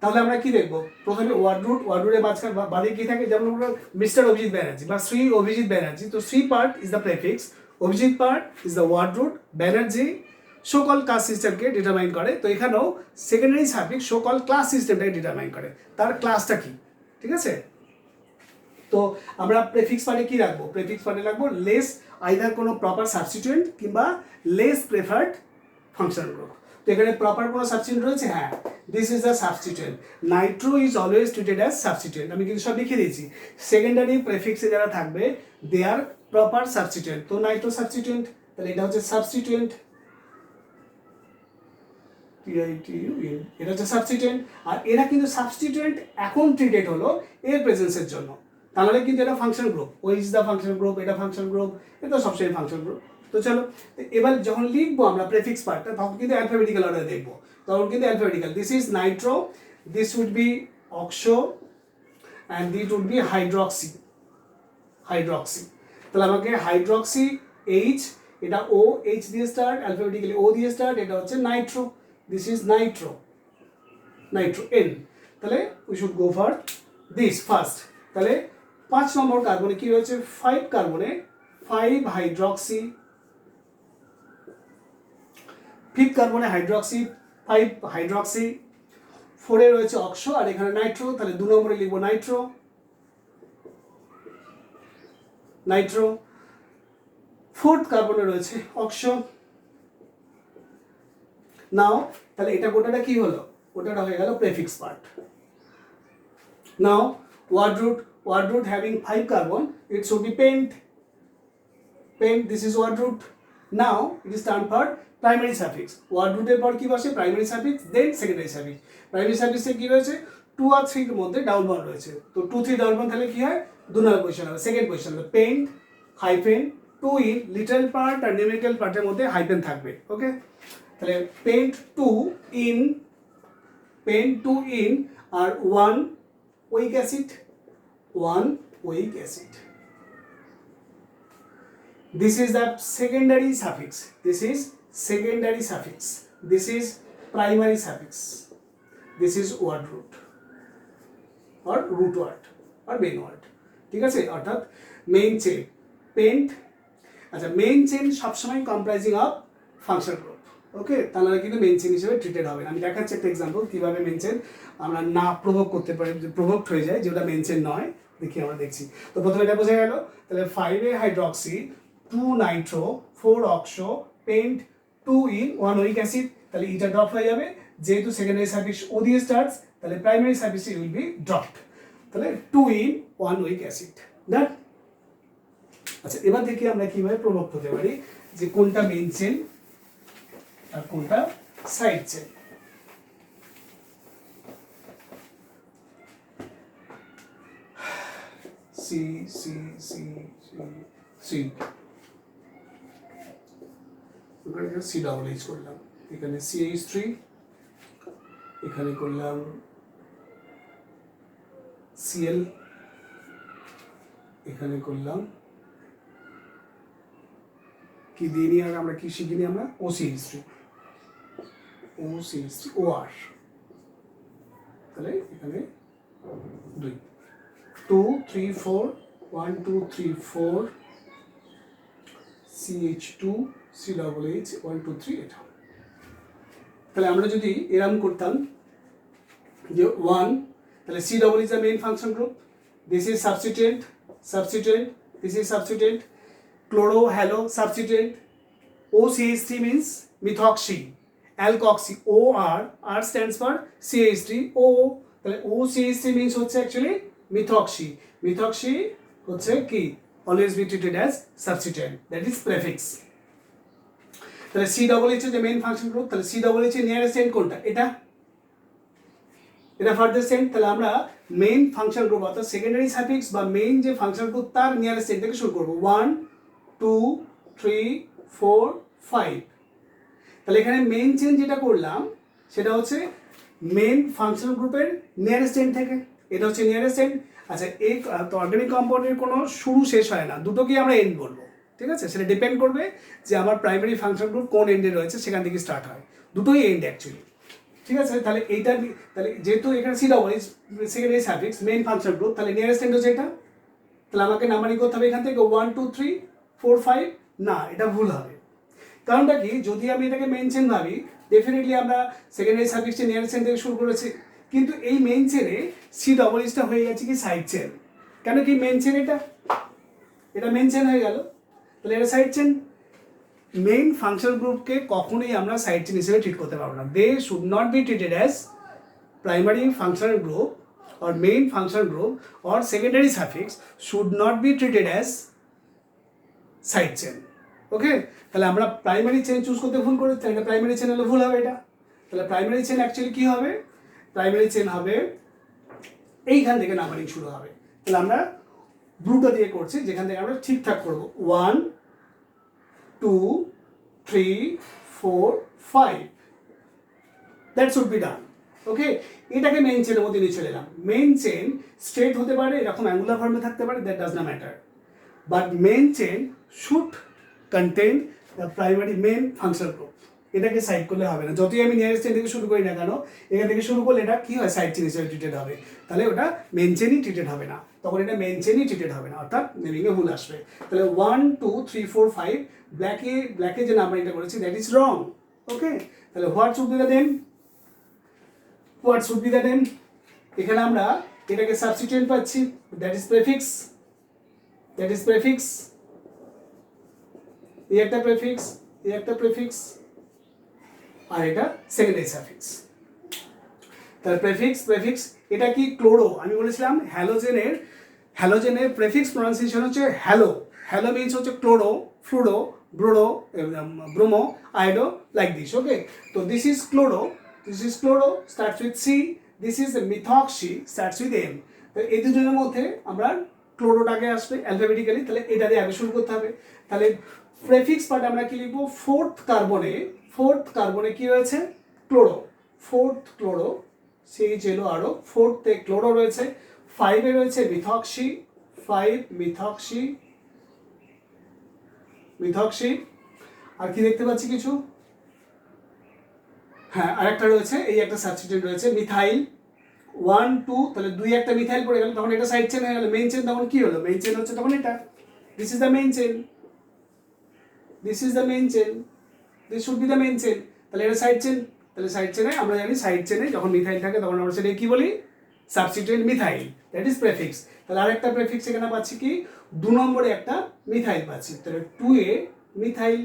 তাহলে আমরা কি দেখবো, প্রথমে ওয়ার্ড রুটের মাঝখানে বাদে কি থাকে, যেমন মিস্টার অভিজিৎ ব্যানার্জি বা শ্রী অভিজিৎ ব্যানার্জি, তো Shri part is the prefix, Abhijit part is the word root, Banerjee সকল কাস্ট সিস্টেমকে ডিটারমাইন করে। তো এখানেও সেকেন্ডারি সাফিক্স সকল ক্লাস সিস্টেমটাকে ডিটারমাইন করে, তার ক্লাসটা কি, ঠিক আছে। তো আমরা প্রেফিক্স পার্টে কি রাখবো, প্রেফিক্স পার্টে রাখবো লেস আইদার কোনো প্রপার সাবস্টিটিউয়েন্ট কিংবা লেস প্রেফার্ড ফাংশন গ্রুপ। তো এখানে প্রপার কোনো সাবস্টিটিউয়েন্ট রয়েছে, হ্যাঁ, this is the substituent, nitro is always treated as substituent, আমি কিন্তু সব লিখে দিয়েছি। সেকেন্ডারি প্রেফিক্সে যারা থাকবে দে আর প্রপার সাবস্টিটিউয়েন্ট, তো নাইট্রো সাবস্টিটিউয়েন্ট, তাহলে এটা হচ্ছে সাবস্টিটিউয়েন্ট, এটা হচ্ছে সাবস্টিটিউয়েন্ট। আর এরা কিন্তু সাবস্টিটিউয়েন্ট এখন ট্রিটেড হলো এর প্রেজেন্সের জন্য, তাহলে কিন্তু এটা function group, O is the function group, এটা ফাংশন গ্রুপ, এটা সবসময় ফাংশন গ্রুপ। তো চলো এবার যখন লিখবো আমরা প্রেফিক্স পার্টটা, তখন কিন্তু অ্যালফাবেটিক্যাল অর্ডারে দেখবো, তখন কিন্তু alphabetical, this is nitro, this would be oxo, and this would be hydroxy, তাহলে আমাকে হাইড্রক্সি এইচ, এটা ও এইচ দিয়ে স্টার্ট, অ্যালফাবেটিক্যালি ও দিয়ে স্টার্ট, এটা হচ্ছে nitro, this is nitro N, তাহলে we should go for this first. তাহলে 5 নম্বর কার্বনে কি রয়েছে, 5 কার্বনে 5 হাইড্রক্সি, 5th কার্বনে হাইড্রক্সি, 5 হাইড্রক্সি, 4 এ রয়েছে অক্সো, আর এখানে নাইট্রো, তাহলে 2 নম্বরে লিখবো নাইট্রো। 4th কার্বনে রয়েছে অক্সো। নাও তাহলে এটা গোটাটা কি হলো, ওটাটা হয়ে গেল prefix part. Now word root having 5 carbon, it should be pent, this is word root. Now it is turned for primary suffix, word root এর পর কি বসে, primary suffix, then secondary suffix। primary suffix এ কি রয়েছে, 2 আর 3 এর মধ্যে down bound রয়েছে, তো 2 3 ডাউন বাউন্ড, তাহলে কি হয়, 2 নম্বর পজিশন হবে, সেকেন্ড পজিশন হবে pent hyphen 2 in little part আর নিউমেরিক্যাল পার্টের মধ্যে হাইফেন থাকবে, ওকে। তাহলে pent 2 in R 1 weak acid, this is the secondary suffix, this is primary suffix, this is word root or root word or main word, ঠিক আছে। অর্থাৎ main chain paint, আচ্ছা main chain সবসময় comprising of function group, ওকে, তাহলে কিন্তু main chain হিসেবে treated হবে না। আমি দেখাচ্ছি একটা এক্সাম্পল কিভাবে মেইন চেইন আমরা না প্রভোগ করতে পারি, প্রভোগড হয়ে যায় যেটা মেইন চেইন নয়, দেখি আমরা দেখছি। তো প্রথমে এটা বোঝা গেল, তাহলে 5 এ hydroxy, 2 nitro, 4 oxo, pent 2 in 1 weak acid, তাহলে এটা ড্রপ হয়ে যাবে, যেহেতু সেকেন্ডারি সাফিক্স ও দিয়ে স্টার্টস, তাহলে primary suffix will be dropped, তাহলে 2 in 1 weak অ্যাসিড, দ্যাট। আচ্ছা এবার দেখি আমরা কিভাবে প্রভোগ হতে পারি, যে কোনটা মেইন চেইন আর কোনটা side chain. C double H করলাম, এখানে CH3, এখানে করলাম Cl, এখানে করলাম কি দিয়ে নিয়ে আমরা কি শিখিনি, আমরা OCH3 OR, তাহলে এখানে 2 3 4 1 2 3 4 CH2 CH 1 2 3 এটা। তাহলে আমরা যদি এরকম করতাম যে 1, তাহলে C double is the main function group, this is substituent, this is substituent, chloro halo substituent, OCH3 means methoxy, alkoxy, OR, R stands for CH3, O, তাহলে OCH3 means হচ্ছে actually methoxy হচ্ছে কি always be treated as substituent, that is prefix। তাহলে C double H যে main function group, তাহলে C double H এর nearest and কোনটা? এটা ফার্দার এন্ড। তাহলে আমরা মেইন ফাংশন গ্রুপ অর্থাৎ সেকেন্ডারি সাফিক্স বা মেইন যে ফাংশন গ্রুপ তার নিয়ারেস্ট এন্ড থেকে শুরু করব 1 2 3 4 5। তাহলে এখানে মেইন চেন যেটা করলাম সেটা হচ্ছে মেইন ফাংশন গ্রুপের নিয়ারেস্ট এন্ড থেকে, এটা হচ্ছে নিয়ারেস্ট এন্ড। আচ্ছা, এই অর্গানিক কম্পাউন্ডের কোনো শুরু শেষ হয় না, দুটোকেই আমরা এন্ড বলবো, ঠিক আছে? সেটা ডিপেন্ড করবে যে আমার প্রাইমারি ফাংশন গ্রুপ কোন এন্ডে রয়েছে, সেখান থেকে স্টার্ট হয়, দুটোই এন্ড অ্যাকচুয়ালি, ঠিক আছে? তাহলে এইটা, তাহলে যেহেতু এখানে C double is secondary suffix main function group, তাহলে নিয়ারেস্ট এন্ড হচ্ছে এটা। তাহলে আমাকে নাম্বারিং করতে হবে এখান থেকে 1 2 3 4 5, না এটা ভুল হবে। কারণটা কি, যদি আমি এটাকে মেইন চেন ভাবি, ডেফিনেটলি আমরা সেকেন্ডারি সাফিক্সে নিয়ারেস্ট চেন থেকে শুরু করেছি, কিন্তু এই মেইন চেনে সি ডবল ইজটা হয়ে গেছে কি সাইড চেন। কেন কি মেইন চেন, এটা মেইন চেন হয়ে গেল, তাহলে এটা সাইড চেন। মেইন ফাংশন গ্রুপকে কখনোই আমরা সাইড চেন হিসেবে ট্রিট করতে পারবো না। They should not be treated as primary functional group or main function group or secondary suffix should not be treated as side chain. ওকে, তাহলে আমরা প্রাইমারি চেন চুজ করতে ভুল করেছি, তাহলে এটা প্রাইমারি চেন হলে ভুল হবে এটা। তাহলে প্রাইমারি চেন অ্যাকচুয়ালি কি হবে, প্রাইমারি চেন হবে এইখান থেকে নাম্বারিং শুরু হবে। তাহলে আমরা ব্লুটা দিয়ে করছি, যেখান থেকে আমরা ঠিকঠাক করবো 1 2 3 4 5, দ্যাট শুড বি ডান। ওকে, এটাকে মেইন চেনের মধ্যে নিয়ে চলে এলাম। মেইন চেন স্ট্রেট হতে পারে, এরকম অ্যাঙ্গুলার ফর্মে থাকতে পারে, দ্যাট ডাজ না matter, but main chain should contain the primary main function group. এটাকে সাইড করলে হবে না, যতই আমি নিয়ারেস্ট চেন থেকে শুরু করি না কেন, এখান থেকে শুরু করলে এটা কি হয়, সাইড চেন হিসেবে ট্রিটেড হবে। তাহলে ওটা মেইন চেনই ট্রিটেড হবে না, তখন এটা মেইন চেনই ট্রিটেড হবে না, অর্থাৎ নেমিংয়ে ভুল আসবে। তাহলে 1 2 3 4 5 ব্ল্যাকে যে নাম্বারিংটা করেছি দ্যাট ইজ রং। ওকে, তাহলে what should be the name, what should be the name? এখানে আমরা এটাকে সাবস্টিটিউয়েন্ট পাচ্ছি, that is prefix, এই একটা প্রেফিক্স আর এটা সেকেন্ডারি সাফিক্স। তাহলে প্রেফিক্স এটা কি ক্লোরো, আমি বলেছিলাম হ্যালোজেনের প্রেফিক্স প্রনাউন্সিয়েশন হচ্ছে হ্যালো মিন্স হচ্ছে chloro, fluoro, bromo, iodo, like this. Okay, তো this is chloro, starts with C, this is methoxy, starts with M. তো এই দুজনের মধ্যে আমরা ক্লোরোটাকে আসবে অ্যালফাবেটিক্যালি, তাহলে এটা দিয়ে আগে শুরু করতে হবে। তাহলে প্রেফিক্স পার্ট আমরা কি লিখবো, ফোর্থ কার্বনে কি রয়েছে, ক্লোরো, ফোর্থ ক্লোরো, CHLO আরো ফোর্থে ক্লোরো রয়েছে, 5 এ রয়েছে মিথক্সি, 5 মিথক্সি, আর কি দেখতে পাচ্ছি কিছু, হ্যাঁ আরেকটা রয়েছে, এই একটা সাবস্টিটিউয়েন্ট রয়েছে মিথাইল 1 2, তাহলে 2 একটা মিথাইল পড়ে গেল, তখন এটা সাইড চেন হয়ে গেল। মেইন চেন তখন কি হলো, মেইন চেন হচ্ছে তখন এটা, this is the main chain, this should be the main chain. তাহলে এটা সাইড চেন, তাহলে সাইড চেনে আমরা জানি সাইড চেনে যখন মিথাইল থাকে তখন আমরা সেটা কি বলি, substituent methyl, that is prefix. তাহলে আরেকটা প্রেফিক্স এখানে পাচ্ছি কি, 2 নম্বরে একটা মিথাইল পাচ্ছি, তাহলে 2A মিথাইল,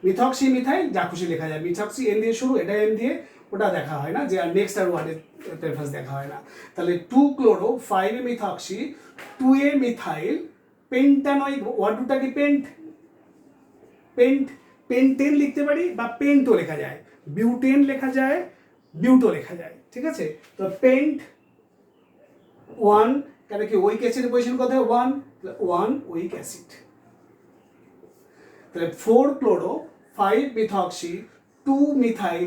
মিথক্সি মিথাইল, যা খুশি লেখা যায়, মিথক্সি এন দিয়ে শুরু, এটা এন দিয়ে, ওটা দেখা হয় না, যে আর নেক্সট আর ওয়ার্ডের প্রেফারেন্স দেখা হয় না। তাহলে 2 ক্লোরো, 5 এ মিথক্সি, 2A মিথাইল, পেন্টানয়িক, ওয়ার্ডটা কি পেন্টেন লিখতে পারি বা পেন্টও লেখা যায়, বিউটেন লেখা যায়, বিউটো লেখা যায়, ঠিক আছে? তো পেন্ট 1, কেন কি ওইক অ্যাসিডের পজিশন কত হয় 1 ওইক অ্যাসিড। তাহলে 4 ক্লোরো, 5 মিথক্সি, 2 মিথাইল,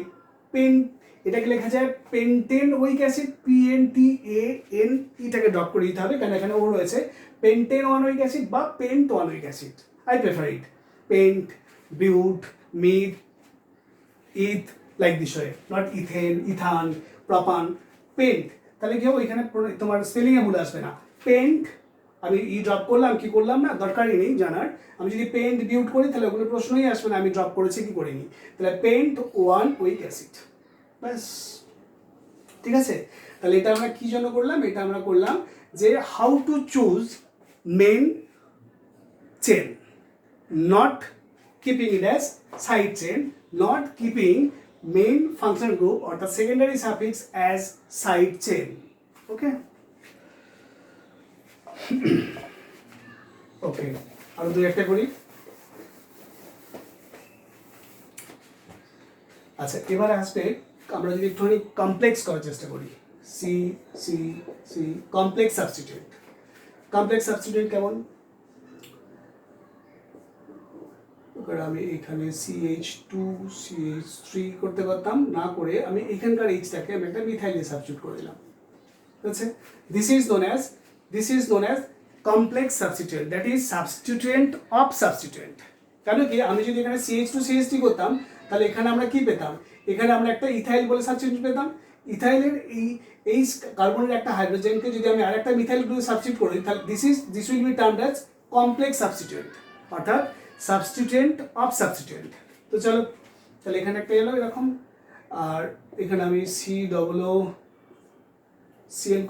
এটাকে লেখা যায় পেন্টেন ওইক অ্যাসিড, PNTAN, এটাকে ড্রপ করে দিতে হবে কারণ এখানে ও রয়েছে পেন্টেন 1 ওইক অ্যাসিড বা pent 1 oic acid, I prefer it, pent, but, meth, eth, like this way, not ethane, ethan, propan, pent. তাহলে কি হবে, এখানে তোমার স্পেলিংয়ে ভুল আসবে না, পেন্ট, আমি ড্রপ করলাম কি করলাম না দরকারই নেই জানার, আমি যদি পেন্ট বিউট করি তাহলে ওগুলো প্রশ্নই আসবে না আমি ড্রপ করেছি কি করিনি। তাহলে পেন্ট 1 ওইক অ্যাসিড, ব্যাস, ঠিক আছে? তাহলে এটা আমরা কি জন্য করলাম, এটা আমরা করলাম যে how to choose main chain, not keeping it as side chain, not keeping main function group অর্থাৎ secondary suffix as side chain. Okay, okay, আরো 2-1টা করি। আচ্ছা এবার আসবে, আমরা যদি একটুখানি কমপ্লেক্স করার চেষ্টা করি, see see see complex substituent. Complex substituent কেমন? আমি এখানে CH2CH3 করতে পারতাম, না করে আমি এখানকার এইচটাকে আমি একটা মিথাইলে সাবস্টিটিউট করে দিলাম। ঠিক আছে, this is known as complex substituent, that is substituent of substituent. কেন কি, আমি যদি এখানে CH2CH3 করতাম তাহলে এখানে আমরা কি পেতাম, এখানে আমরা একটা ইথাইল বলে সাবস্টিটিউট পেতাম। ইথাইলের এই কার্বনের একটা হাইড্রোজেনকে যদি আমি আরেকটা মিথাইল গ্রুপে সাবস্টিটিউট করি, তাহলে this will be termed as complex substituent, অর্থাৎ সাবস্টিটিউয়েন্ট অফ সাবস্টিটিউয়েন্ট। তো চলো, তাহলে এখানে একটা এলো এরকম, আর এখানে আমি COCl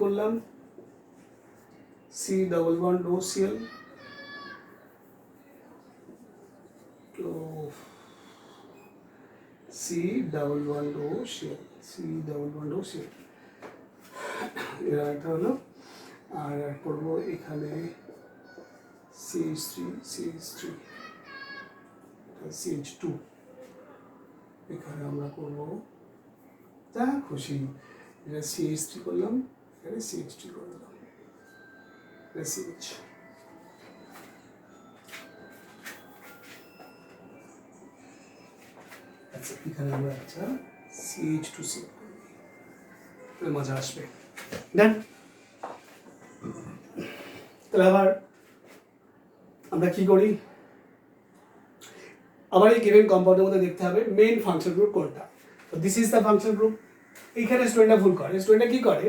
করলাম, C++OCl, তো C++OCl এরা একটা হলো। আর করবো এখানে CH3 CH2, এখানে আমরা করবো যা খুশি, এটা CH3 করলাম, এখানে CH3 করে দিলাম, CH। আচ্ছা এখানে আমরা একটা CH2 মজা আসবে। দেন তাহলে আবার আমরা কি করি, আবার এই গিভেন কম্পাউন্ডের মধ্যে দেখতে হবে মেইন ফাংশন গ্রুপ কোনটা। তো this is the function group. এইখানে স্টুডেন্টরা ভুল করে, স্টুডেন্টরা কি করে,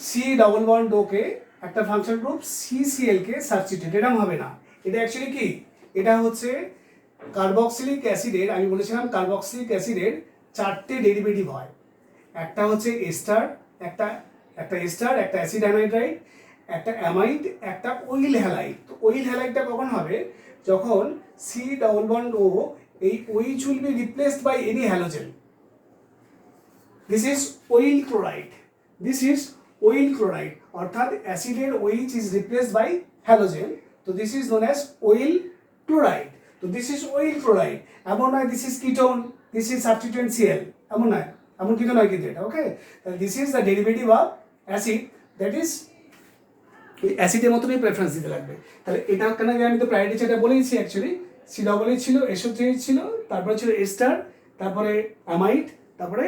C++O কে একটা ফাংশন গ্রুপ CCl কে সাবস্টিটিউট, এরকম হবে না। এটা অ্যাকচুয়ালি কি, এটা হচ্ছে কার্বক্সিলিক অ্যাসিডের, আমি বলেছিলাম কার্বক্সিলিক অ্যাসিডের 4টে ডেরিভেটিভ হয়। একটা হচ্ছে এস্টার, একটা এস্টার, একটা অ্যাসিড অ্যানাইড্রাইড, একটা অ্যামাইড, একটা ওইল হ্যালাইড। তো ওইল হ্যালাইডটা কখন হবে, যখন C++O এই OH will be replaced by any halogen. This is oil chloride. This is oil chloride, অর্থাৎ অ্যাসিডের OH is replaced by halogen. তো this is known as oil chloride. তো this is oil chloride. এমন নয় this is ketone, this is substituent Cl, এমন নয়, এমন কিন্তু নয় কিন্তু এটা, okay. This is the derivative of acid, that is অ্যাসিডের মতনই প্রেফারেন্স দিতে লাগবে। তাহলে এটা কেন, আমি তো প্রায়োরিটি সেটা বলেইছি, অ্যাকচুয়ালি C++ ছিল, SO3 ছিল, তারপরে ছিল এস্টার, তারপরে অ্যামাইড, তারপরে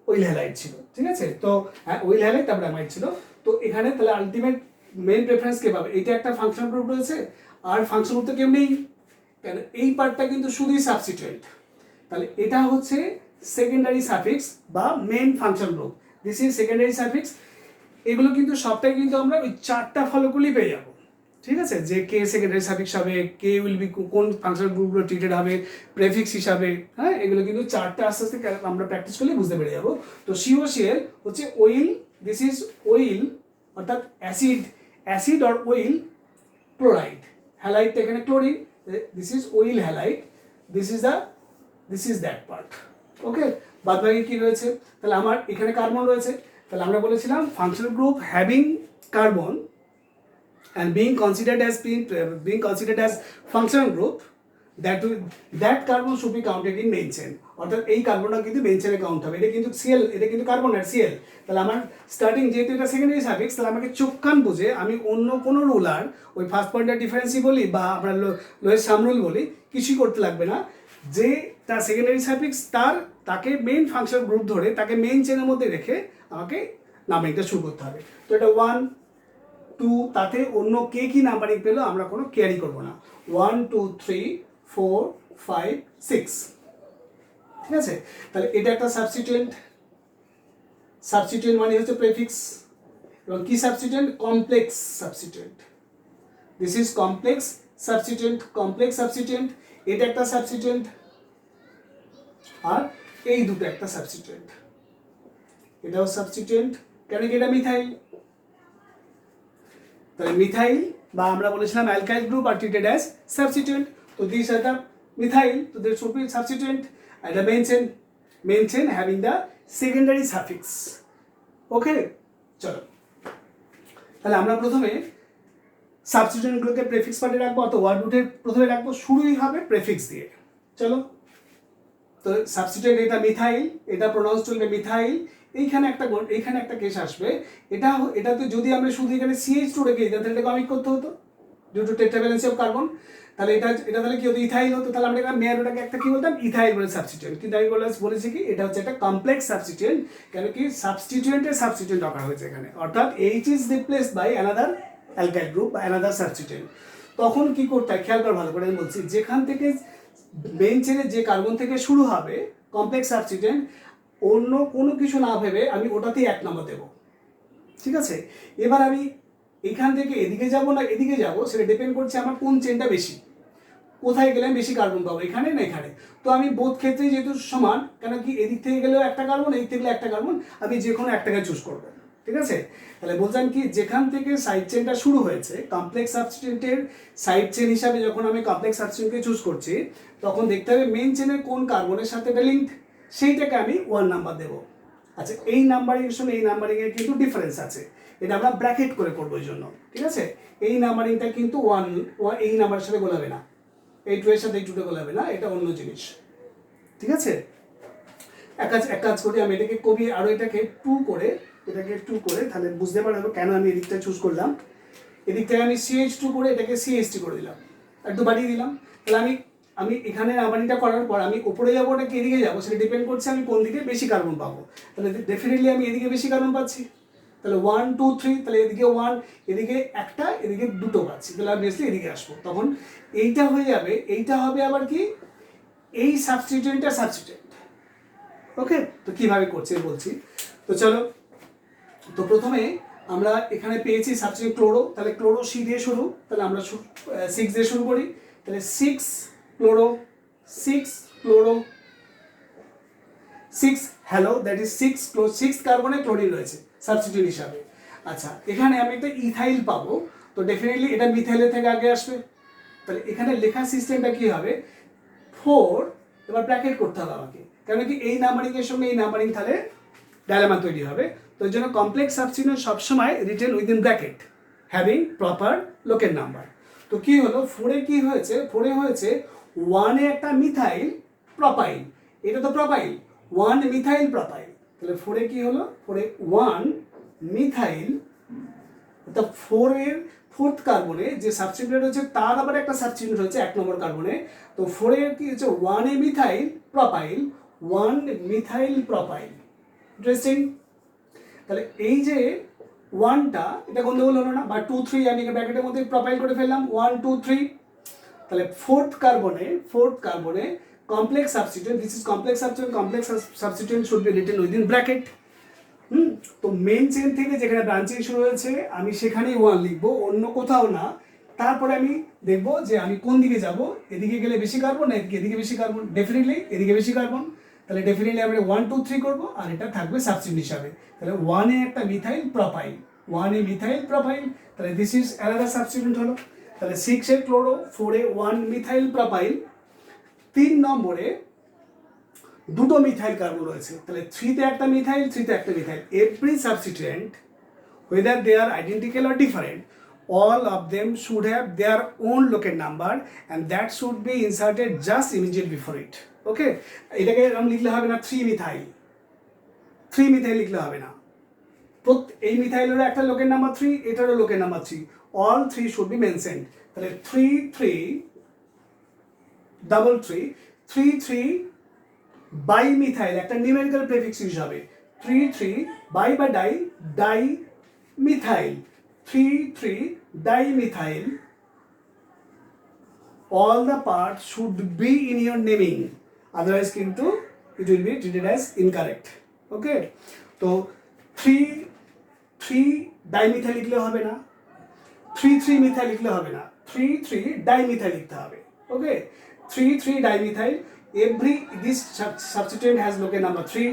ওইল হ্যালাইড ছিল। ঠিক আছে, তো ওইল হ্যালাইড তারপরে অ্যামাইড ছিল। তো এখানে তাহলে আলটিমেট মেইন প্রেফারেন্স কে পাবে, এটা একটা ফাংশন গ্রুপ রয়েছে, আর ফাংশন গ্রুপ তো কেউ নেই, কেন এই পার্টটা কিন্তু শুধুই সাবস্টিটিউয়েন্ট। তাহলে এটা হচ্ছে সেকেন্ডারি সাফিক্স বা main function group, this is secondary suffix. এগুলো কিন্তু সবটাই কিন্তু আমরা ওই 4টা ফলকগুলি পেয়ে যাবো। ঠিক আছে, যে কে সেকেন্ডারি সাফিক্স হবে, কে উইল বি কোন ফাংশন গ্রুপগুলো ট্রিটেড হবে প্রেফিক্স হিসাবে, হ্যাঁ এগুলো কিন্তু 4টা আস্তে আস্তে আমরা প্র্যাকটিস করলে বুঝতে পেরে যাবো। তো COCl হচ্ছে ওইল, দিস ইজ ওইল, অর্থাৎ অ্যাসিড অর ওইল ক্লোরাইড, হ্যালাইডটা এখানে chlorine, this is oyl halide, this is that part, okay. বাদ বাকি কি রয়েছে, তাহলে আমার এখানে কার্বন রয়েছে, তাহলে আমরা বলেছিলাম functional group having carbon and being considered as functional group, that carbon should be counted in main chain, অর্থাৎ এই কার্বনটা কিন্তু মেইন চেইনে কাউন্ট হবে। এটা কিন্তু Cl, এটা কিন্তু কার্বন আর Cl। তাহলে আমার স্টার্টিং যেহেতু এটা সেকেন্ডারি সাফিক্স, তাহলে আমাকে চোখ কান বুঝে আমি অন্য কোনো রুলার, ওই ফার্স্ট পয়েন্টার ডিফারেন্সই বলি বা আমরা লোয়ের সাম রুল বলি, কিছুই করতে লাগবে না। যে তার সেকেন্ডারি সাফিক্স তাকে মেইন ফাংশন গ্রুপ ধরে তাকে মেইন চেনের মধ্যে রেখে আমাকে নাম্বারিংটা শুরু করতে হবে। তো এটা 1 2, তাতে অন্য কে কি নাম্বারিং পেলো আমরা কোনো কেয়ারি করবো না, 1 2 3 4 5 6, ঠিক আছে। তাহলে এটা একটা সাবস্টিটিউয়েন্ট মানে হচ্ছে প্রেফিক্স, এবং কি substituent, complex substituent, this is complex substituent. এটা একটা সাবস্টিটিউয়েন্ট, আর এই দুটো একটা সাবস্টিটিউয়েন্ট, এটাও সাবস্টিটিউয়েন্ট, কেন কি এটা মিথাইল। তাহলে মিথাইল বা আমরা বলেছিলাম alkyl group are treated as substituent. তো দিস আর দ্য মিথাইল, তো there should be substituent and the main chain having the secondary suffix, ওকে। চলো, তাহলে আমরা প্রথমে সাবস্টিটিউয়েন্টগুলোকে প্রেফিক্স পার্টে রাখবো, অত ওয়ার্ড রুটের প্রথমে রাখবো, শুরুই হবে প্রেফিক্স দিয়ে। চলো, তো সাবস্টিটিউয়েন্ট এটা মিথাইল, এটা প্রোনাউন্স চলবে মিথাইল। এইখানে একটা কেস আসবে, এটাতে যদি আমরা শুধু এখানে CH2 রেখে দিতাম তাহলে এটা কমিট করতে হতো ডিউ টু টেট্রাভ্যালেন্সি অফ কার্বন। তাহলে এটা তাহলে কি হতো, ইথাইল হতো। তাহলে আমরা এটা মেয়ারোটাকে একটা কি বলতাম, ইথাইল বলে সাবস্টিটিউয়েন্ট। কিন্তু আমি বলেছি কি এটা হচ্ছে একটা কমপ্লেক্স সাবস্টিটিউয়েন্ট, কেন কি সাবস্টিটিউয়েন্টের সাবস্টিটিউয়েন্ট রাখা হয়েছে এখানে, অর্থাৎ H is replaced by another alkyl group বা অ্যানাদার সাবস্টিটিউয়েন্ট। তখন কি করতে হয় খেয়াল করা ভালো করে, আমি বলছি যেখান থেকে মেইন চেনের যে কার্বন থেকে শুরু হবে কমপ্লেক্স সাবস্টিটিউয়েন্ট, অন্য কোনো কিছু না ভেবে আমি ওটাতেই 1 নম্বর দেবো, ঠিক আছে। এবার আমি এখান থেকে এদিকে যাব না এদিকে যাব, সেটা ডিপেন্ড করছে আমার কোন চেনটা বেশি, কোথায় গেলে আমি বেশি কার্বন পাবো, এখানে না এখানে। তো আমি বোধ ক্ষেত্রে যেহেতু সমান, কেন কি এদিক থেকে গেলেও একটা কার্বন, এদিক থেকে গেলে একটা কার্বন, আমি যে কোনো একটাকে চুজ করবো, ঠিক আছে। তাহলে বলছেন কি যেখান থেকে সাইড চেনটা শুরু হয়েছে কমপ্লেক্স সাবস্টিটিউয়েন্টের সাইড চেন হিসাবে যখন আমি কমপ্লেক্স সাবস্টিটিউয়েন্টকে চুজ করছি, তখন দেখতে হবে মেইন চেনের কোন কার্বনের সাথে এটা লিঙ্কড, সেইটাকে আমি 1 নাম্বার দেবো। আচ্ছা, এই নাম্বারিংয়ের সঙ্গে এই নাম্বারিংয়ের কিন্তু ডিফারেন্স আছে, এটা আমরা ব্র্যাকেট করে করবো এই জন্য, ঠিক আছে। এই নাম্বারিংটা কিন্তু 1 এই নাম্বারের সাথে গোলাবে না, এই 2 এর সাথে এই 2টা গোলাবে না, এটা অন্য জিনিস, ঠিক আছে। এক কাজ করি, আমি এটাকে কবি আরও এটাকে 2 করে তাহলে বুঝতে পারবো কেন আমি এদিকটা চুজ করলাম। এদিক থেকে আমি CH2 করে এটাকে CH3 করে দিলাম, একটু বাড়িয়ে দিলাম। তাহলে আমি এখানে নাম্বারিংটা করার পর আমি উপরে যাবো নাকি এদিকে যাবো, সেটা ডিপেন্ড করছে আমি কোন দিকে বেশি কার্বন পাবো। তাহলে ডেফিনেটলি আমি এদিকে বেশি কার্বন পাচ্ছি, তাহলে 1 2 3, তাহলে এদিকে 1, এদিকে একটা, এদিকে 2টো পাচ্ছি, তাহলে অবভিয়াসলি এদিকে আসবো। তখন এইটা হয়ে যাবে, এইটা হবে আবার কি এই সাবস্টিটিউয়েন্টটা সাবস্টিটিউয়েন্ট, ওকে। তো কীভাবে করছে বলছি, তো চলো। তো প্রথমে আমরা এখানে পেয়েছি সাবস্টিটিউয়েন্ট ক্লোরো, তাহলে ক্লোরো C দিয়ে শুরু, তাহলে আমরা 6 দিয়ে শুরু করি। তাহলে 6 ক্লোরো 6 হ্যালো, দ্যাট ইজ 6 কার্বনে ক্লোরিন রয়েছে সাবস্টিটিউয়েন্ট হিসাবে। আচ্ছা, এখানে আমি একটা ইথাইল পাবো, তো ডেফিনেটলি এটা মিথাইলের থেকে আগে আসবে। তাহলে এখানে লেখার সিস্টেমটা কি হবে, 4, এবার ব্র্যাকেট করতে হবে আমাকে, কারণ কি এই নাম্বারিংয়ের সঙ্গে এই নাম্বারিং তাহলে ডায়লেমা তৈরি হবে। তো এর জন্য কমপ্লেক্স সাবস্টিটিউয়েন্ট সবসময় written within bracket having proper লোকের নাম্বার। তো কি হলো, 4-এ কি হয়েছে, 4-এ হয়েছে 1-এ একটা মিথাইল প্রপাইল, এটা তো প্রপাইল, 1 মিথাইল প্রপাইল। তাহলে 4-এ কি হলো, 4-এ 1 মিথাইল, তো 4-এর 4th কার্বনে যে সাবস্টিটিউয়েন্ট রয়েছে তার আবার একটা সাবস্টিটিউয়েন্ট রয়েছে 1 নম্বর কার্বনে। তো 4-এর কি হচ্ছে 1 methyl profile, 1 methyl profile, interesting. তাহলে এই যে 1টা এটা গন্ডগোল হলো না, বা 2 3 আমি ব্র্যাকেটের মধ্যে প্রপাইল করে ফেললাম 1 2 3। তাহলে 4th কার্বনে complex substituent, this is complex substituent should be written within bracket. তো মেন চেন থেকে যেখানে ব্রাঞ্চিং শুরু হয়েছে আমি সেখানেই 1 লিখবো, অন্য কোথাও না। তারপরে আমি দেখবো যে আমি কোন দিকে যাব, এদিকে গেলে বেশি কার্বন না এদিকে বেশি কার্বন, ডেফিনেটলি এদিকে বেশি কার্বন। তাহলে ডেফিনেটলি আমরা 1 2 3 করবো, আর এটা থাকবে সাবস্টিটিউয়েন্ট হিসাবে। তাহলে 1-এ একটা মিথাইল প্রপাইল, 1-এ মিথাইল প্রপাইল, তাহলে দিস ইজ অ্যানাদার সাবস্টিটিউয়েন্ট হলো। তাহলে 6-এ ক্লোরো, 4-এ 1 মিথাইল প্রপাইল, 3 নম্বরে 2টো মিথাইল কার্বন রয়েছে, তাহলে 3-তে একটা মিথাইল, 3-তে একটা methyl. Every substituent whether they are identical or different, all of them should have their own locate number and that should be inserted just immediately before it, okay। এটাকে এরকম লিখলে হবে না 3 মিথাইল লিখলে হবে না, এই মিথাইলেরও একটা লোকের নাম্বার 3, এটারও লোকের number 3, all 3 should be mentioned। তাহলে 3 3 double 3 3 3 বাই মিথাইল একটা নিউমেরিক্যাল প্রেফিক্স ইউজ হবে, 3 3 বাই বা die methyl, 3 3 dimethyl, all the parts should be in your naming, otherwise কিন্তু it will be treated as incorrect, okay। তো 3 3 dimethyl লিখলে হবে না, 3 3 methyl লিখলে হবে না, 3 3 ডাইমিথাইল লিখতে হবে, okay। 3 3 dimethyl, this substituent has locate number 3,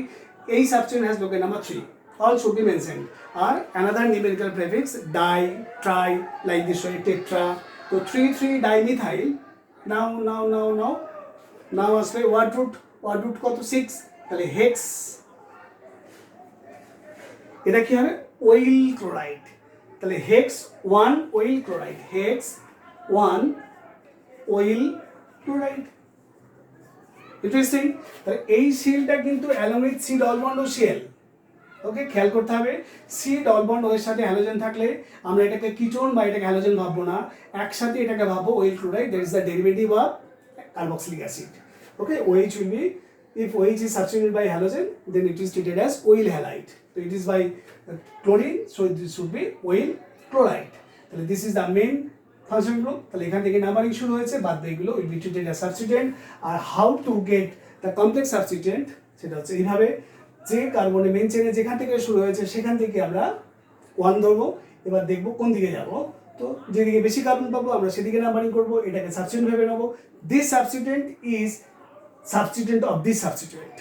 a substituent has locate number 3, all should be mentioned, or another numerical prefix di, tri, like this way, tetra। So 3 3 dimethyl, now আসলে word root কত 6, তাহলে hex, এটা কি হবে oil chloride, তাহলে hex 1 oil chloride, hex 1 oil chloride, interesting. তাহলে এই শিলটা কিন্তু along with C double bond O CL. Okay, খেয়াল করতে হবে সি ডবল বন্ড ওর সাথে হ্যালোজেন থাকলে আমরা এটাকে কিটোন বা এটাকে হ্যালোজেন ভাববো না, একসাথে এটাকে ভাববো well chloride, that is the derivative of carboxylic acid. Okay, OH will be, if OH is substituted by halogen then it is treated as oil halide, so it is by chlorine, so this should be oil chloride. তাহলে this is the main function group, তাহলে এখান থেকে numbering শুরু হয়েছে, বাদ বাকিগুলো will be treated as substituent। R how to get the complex substituent সেটা হচ্ছে এইভাবে, যে কার্বনে মেন চেনে যেখান থেকে শুরু হয়েছে সেখান থেকে আমরা 1 ধরবো, এবার দেখবো কোন দিকে যাব, তো যেদিকে বেশি কার্বন পাবো আমরা সেদিকে নাম্বারিং করবো, এটাকে সাবস্টিটিউয়েন্ট ভেবে নেবো। This substituent is substituent of this substituent,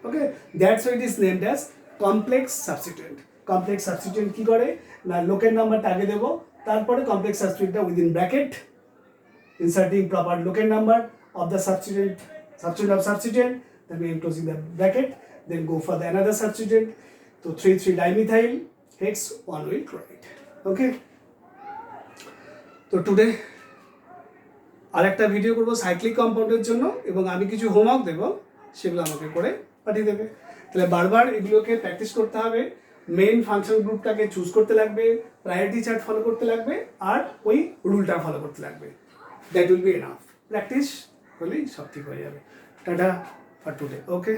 okay, that's why it is named as complex substituent। complex substituent কি করে না, লোকের নাম্বারটা আগে দেব, তারপরে complex substituentটা within bracket inserting proper local number of the substituent of substituent, then we are closing the bracket, then go for the another substituent, so 3,3 dimethyl hex 1 oil chloride। okay, তো today আরেকটা video করবো cyclic কম্পাউন্ডের জন্য, এবং আমি কিছু homework দেবো, সেগুলো আমাকে করে পাঠিয়ে দেবে। তাহলে বারবার এগুলোকে প্র্যাকটিস করতে হবে, মেইন ফাংশন গ্রুপটাকে চুজ করতে লাগবে, প্রায়োরিটি চার্ট ফলো করতে লাগবে, আর ওই রুলটা ফলো করতে লাগবে। That will be enough, practice হলেই সব ঠিক হয়ে যাবে। Tata for today, okay.